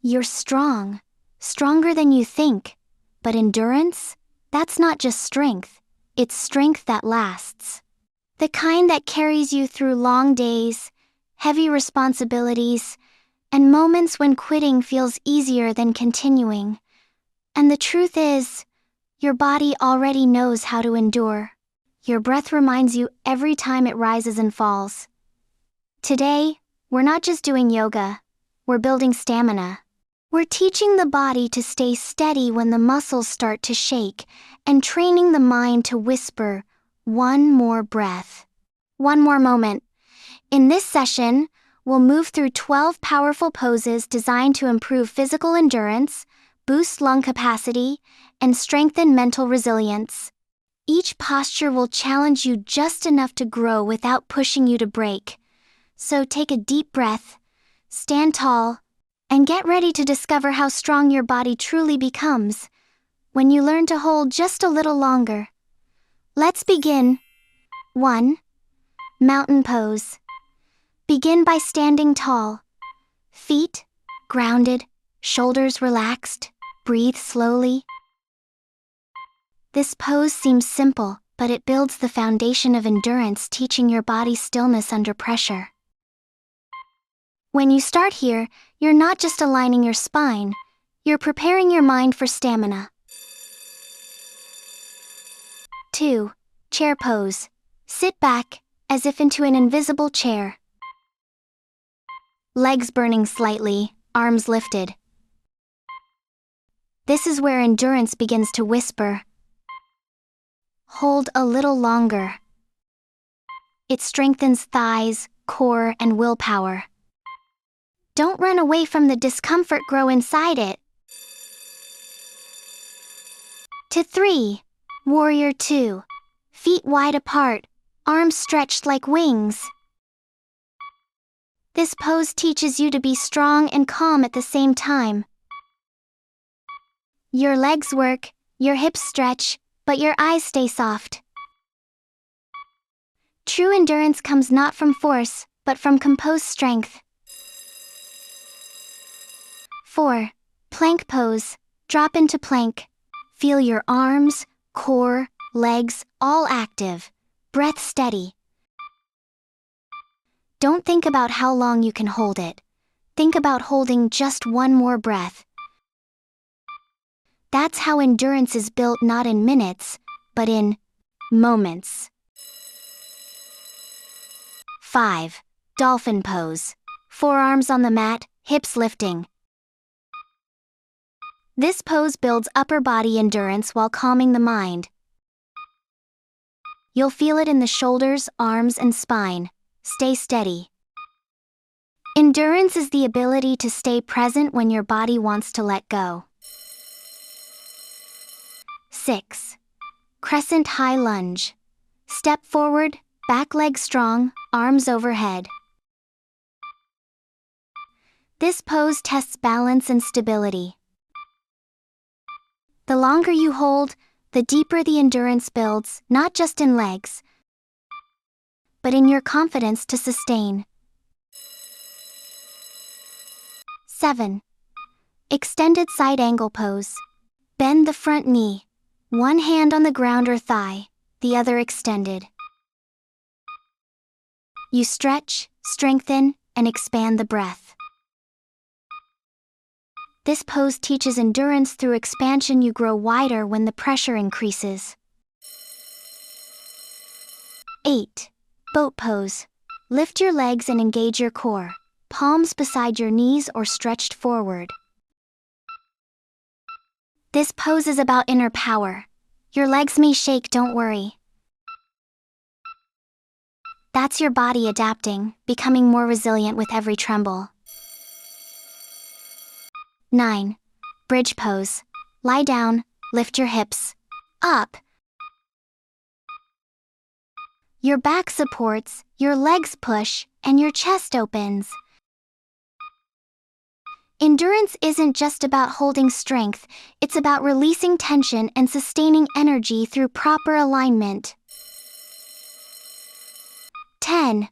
You're strong, stronger than you think. But endurance? That's not just strength, it's strength that lasts. The kind that carries you through long days, heavy responsibilities, and moments when quitting feels easier than continuing. And the truth is, your body already knows how to endure. Your breath reminds you every time it rises and falls. Today, we're not just doing yoga, we're building stamina. We're teaching the body to stay steady when the muscles start to shake, and training the mind to whisper, one more breath. One more moment. In this session, we'll move through 12 powerful poses designed to improve physical endurance, boost lung capacity, and strengthen mental resilience. Each posture will challenge you just enough to grow without pushing you to break. So take a deep breath, stand tall, and get ready to discover how strong your body truly becomes when you learn to hold just a little longer. Let's begin. 1. Mountain pose. Begin by standing tall. Feet grounded, shoulders relaxed, breathe slowly. This pose seems simple, but it builds the foundation of endurance, teaching your body stillness under pressure. When you start here, you're not just aligning your spine, you're preparing your mind for stamina. 2. Chair pose. Sit back, as if into an invisible chair. Legs burning slightly, arms lifted. This is where endurance begins to whisper. Hold a little longer. It strengthens thighs, core, and willpower. Don't run away from the discomfort, grow inside it. 3. Warrior 2. Feet wide apart, arms stretched like wings. This pose teaches you to be strong and calm at the same time. Your legs work, your hips stretch, but your eyes stay soft. True endurance comes not from force, but from composed strength. 4. Plank pose. Drop into plank. Feel your arms, core, legs, all active. Breath steady. Don't think about how long you can hold it. Think about holding just one more breath. That's how endurance is built, not in minutes, but in moments. 5. Dolphin pose. Forearms on the mat, hips lifting. This pose builds upper body endurance while calming the mind. You'll feel it in the shoulders, arms, and spine. Stay steady. Endurance is the ability to stay present when your body wants to let go. 6. Crescent high lunge. Step forward, back leg strong, arms overhead. This pose tests balance and stability. The longer you hold, the deeper the endurance builds, not just in legs, but in your confidence to sustain. 7. Extended side angle pose. Bend the front knee. One hand on the ground or thigh, the other extended. You stretch, strengthen, and expand the breath. This pose teaches endurance through expansion. You grow wider when the pressure increases. 8. Boat pose. Lift your legs and engage your core, palms beside your knees or stretched forward. This pose is about inner power. Your legs may shake, don't worry. That's your body adapting, becoming more resilient with every tremble. 9. Bridge pose. Lie down, lift your hips up. Your back supports, your legs push, and your chest opens. Endurance isn't just about holding strength, it's about releasing tension and sustaining energy through proper alignment. 10.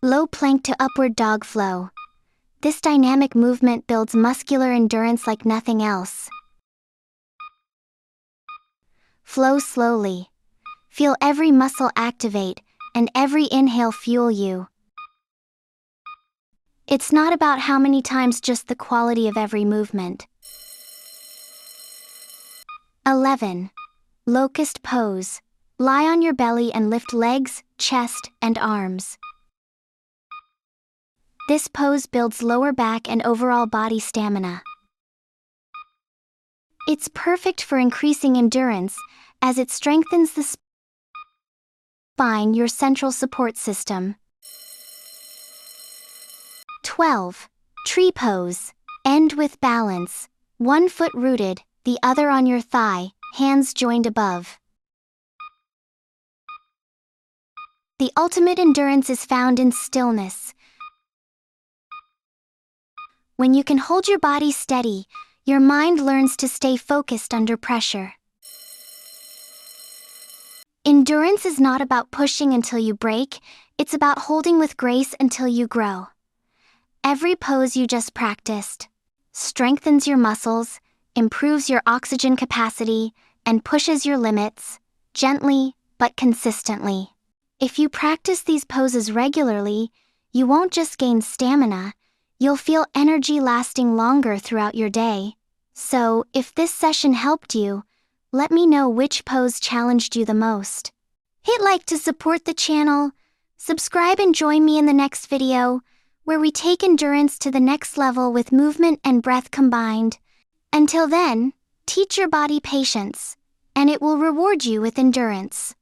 Low plank to upward dog flow. This dynamic movement builds muscular endurance like nothing else. Flow slowly. Feel every muscle activate, and every inhale fuel you. It's not about how many times, just the quality of every movement. 11. Locust pose. Lie on your belly and lift legs, chest, and arms. This pose builds lower back and overall body stamina. It's perfect for increasing endurance, as it strengthens the spine, your central support system. 12. Tree pose. End with balance. One foot rooted, the other on your thigh, hands joined above. The ultimate endurance is found in stillness. When you can hold your body steady, your mind learns to stay focused under pressure. Endurance is not about pushing until you break, it's about holding with grace until you grow. Every pose you just practiced strengthens your muscles, improves your oxygen capacity, and pushes your limits, gently but consistently. If you practice these poses regularly, you won't just gain stamina, you'll feel energy lasting longer throughout your day. So, if this session helped you, let me know which pose challenged you the most. Hit like to support the channel, subscribe and join me in the next video, where we take endurance to the next level with movement and breath combined. Until then, teach your body patience, and it will reward you with endurance.